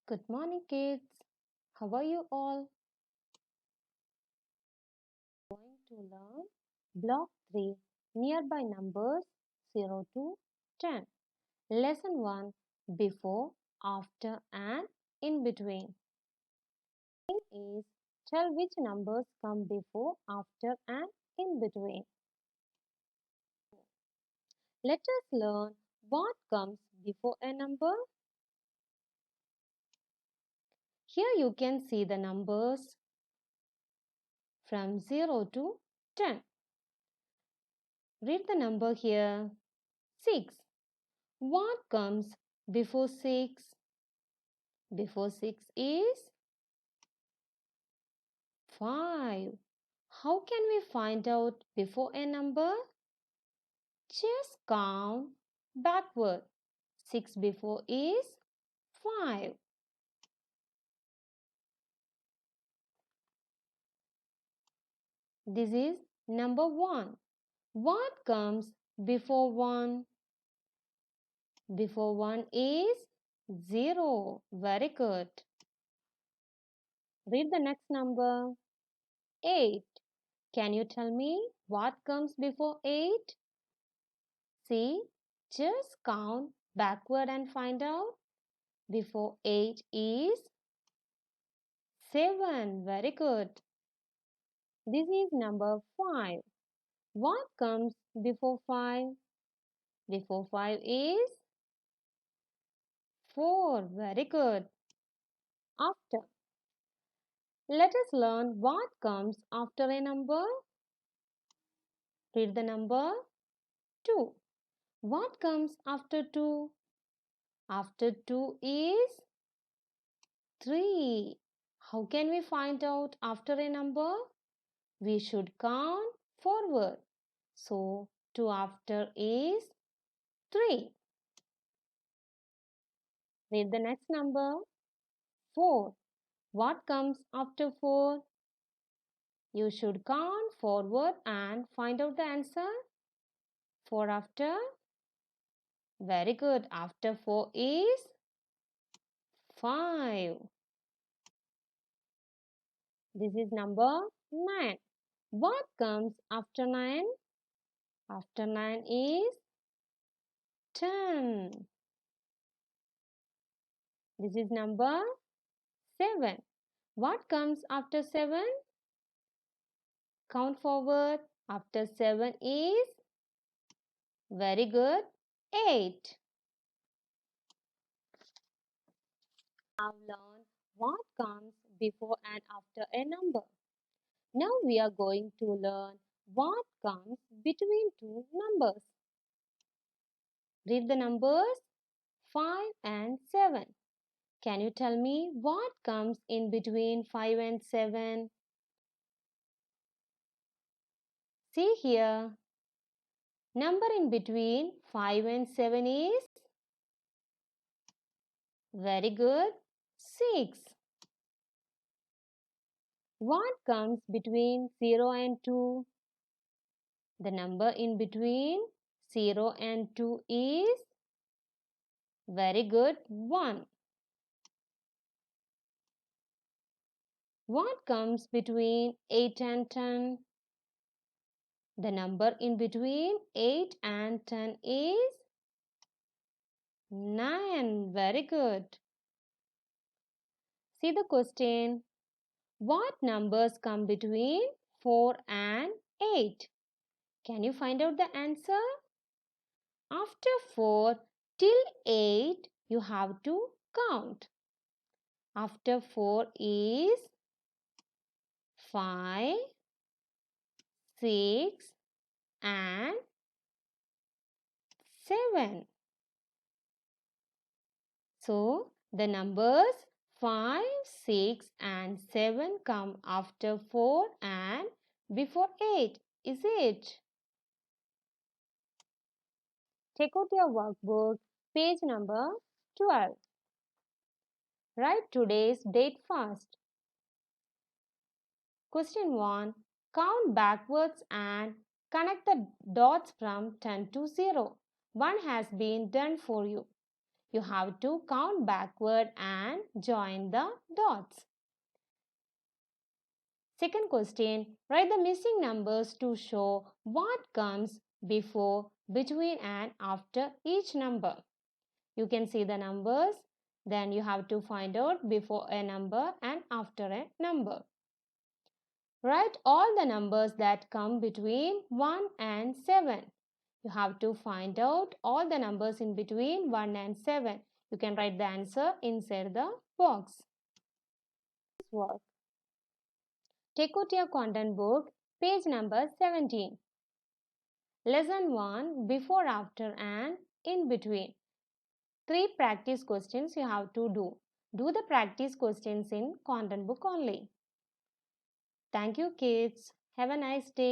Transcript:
Good morning, kids. How are you all? Going to learn Block 3 Nearby Numbers 0 to 10. Lesson 1 Before, After, and In Between. Is tell which numbers come before, after, and in between. Let us learn what comes before a number. Here you can see the numbers from 0 to 10. Read the number here 6. What comes before 6? Before 6 is 5. How can we find out before a number? Just count backward. 6 before is 5. This is number 1. What comes before 1? Before 1 is 0. Very good. Read the next number. 8. Can you tell me what comes before 8? See, just count backward and find out. Before 8 is 7. Very good. This is number 5. What comes before 5? Before 5 is 4. Very good. After. Let us learn what comes after a number. Read the number 2. What comes after 2? After 2 is 3. How can we find out after a number? We should count forward. So 2 after is 3. Read the next number 4. What comes after 4? You should count forward and find out the answer. 4 after. Very good. After 4 is 5. This is number 9. What comes after 9? After 9 is 10. This is number 7. What comes after 7? Count forward. After 7 is very good 8. Now learn what comes before and after a number. Now we are going to learn what comes between two numbers. Read the numbers 5 and 7. Can you tell me what comes in between 5 and 7? See here. Number in between 5 and 7 is very good 6. What comes between 0 and 2? The number in between 0 and 2 is very good 1. What comes between 8 and 10? The number in between 8 and 10 is 9. Very good. See the question. What numbers come between 4 and 8? Can you find out the answer? After 4 till 8, you have to count. After 4 is 5, 6 and 7. So, the numbers 5, 6 and 7 come after 4 and before 8. Is it? Take out your workbook, page number 12. Write today's date first. Question 1. Count backwards and connect the dots from 10 to 0. One has been done for you. You have to count backward and join the dots. Second question, write the missing numbers to show what comes before, between and after each number. You can see the numbers, then you have to find out before a number and after a number. Write all the numbers that come between 1 and 7. You have to find out all the numbers in between 1 and 7. You can write the answer inside the box. Work. Take out your content book, page number 17. Lesson 1, before, after and in between. 3 practice questions you have to do. Do the practice questions in content book only. Thank you kids. Have a nice day.